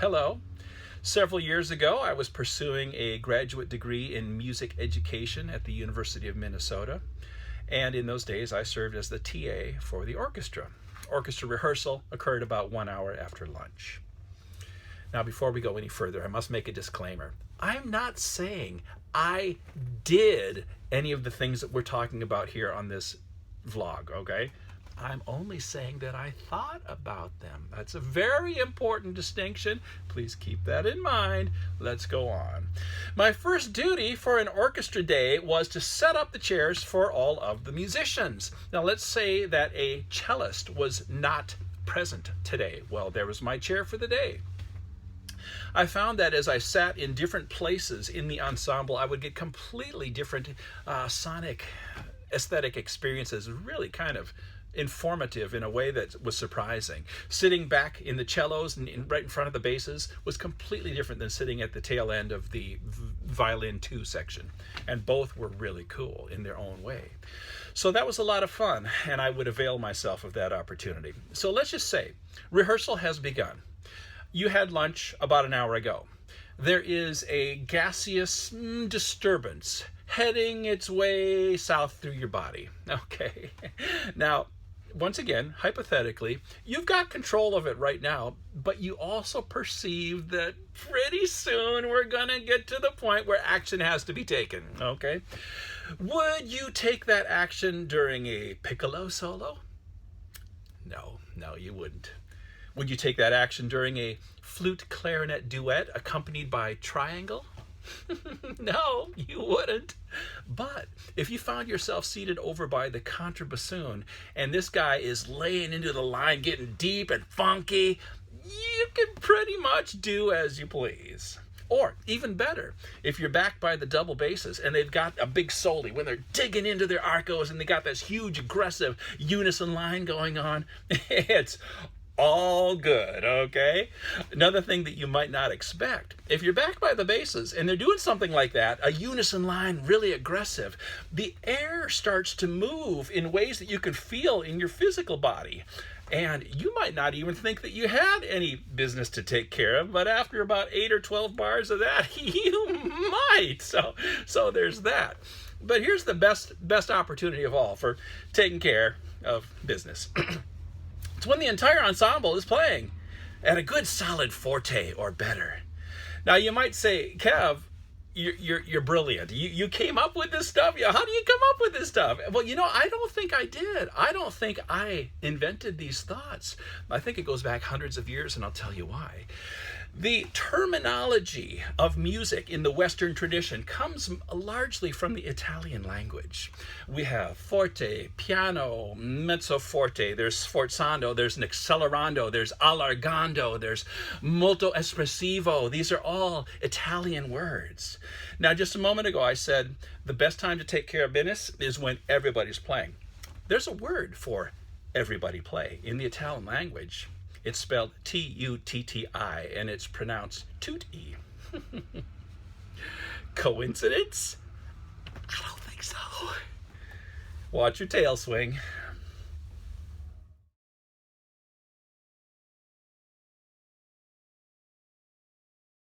Hello. Several years ago, I was pursuing a graduate degree in music education at the University of Minnesota. And in those days, I served as the TA for the orchestra. Orchestra rehearsal occurred about 1 hour after lunch. Now, before we go any further, I must make a disclaimer. I'm not saying I did any of the things that we're talking about here on this vlog, okay? I'm only saying that I thought about them. That's a very important distinction. Please keep that in mind. Let's go on. My first duty for an orchestra day was to set up the chairs for all of the musicians. Now, let's say that a cellist was not present today. Well, there was my chair for the day. I found that as I sat in different places in the ensemble, I would get completely different sonic aesthetic experiences, really kind of informative in a way that was surprising. Sitting back in the cellos and right in front of the basses was completely different than sitting at the tail end of the violin 2 section. And both were really cool in their own way. So that was a lot of fun, and I would avail myself of that opportunity. So let's just say, rehearsal has begun. You had lunch about an hour ago. There is a gaseous disturbance heading its way south through your body. Okay. Now, once again, hypothetically, you've got control of it right now, but you also perceive that pretty soon we're going to get to the point where action has to be taken, okay? Would you take that action during a piccolo solo? No, you wouldn't. Would you take that action during a flute clarinet duet accompanied by triangle? No, you wouldn't. But if you found yourself seated over by the contrabassoon and this guy is laying into the line, getting deep and funky, you can pretty much do as you please. Or even better, if you're backed by the double basses and they've got a big soli, when they're digging into their arcos and they got this huge aggressive unison line going on, it's all good, okay? Another thing that you might not expect, if you're backed by the basses and they're doing something like that, a unison line, really aggressive, the air starts to move in ways that you can feel in your physical body. And you might not even think that you had any business to take care of, but after about 8 or 12 bars of that, you might. So there's that. But here's the best opportunity of all for taking care of business. It's when the entire ensemble is playing at a good solid forte or better. Now you might say, Kev, you're brilliant. You came up with this stuff. How do you come up with this stuff? Well, I don't think I did. I don't think I invented these thoughts. I think it goes back hundreds of years, and I'll tell you why. The terminology of music in the Western tradition comes largely from the Italian language. We have forte, piano, mezzo forte, there's sforzando, there's an accelerando, there's allargando, there's molto espressivo. These are all Italian words. Now, just a moment ago, I said the best time to take care of business is when everybody's playing. There's a word for everybody play in the Italian language. It's spelled T-U-T-T-I, and it's pronounced tutti. Coincidence? I don't think so. Watch your tail swing.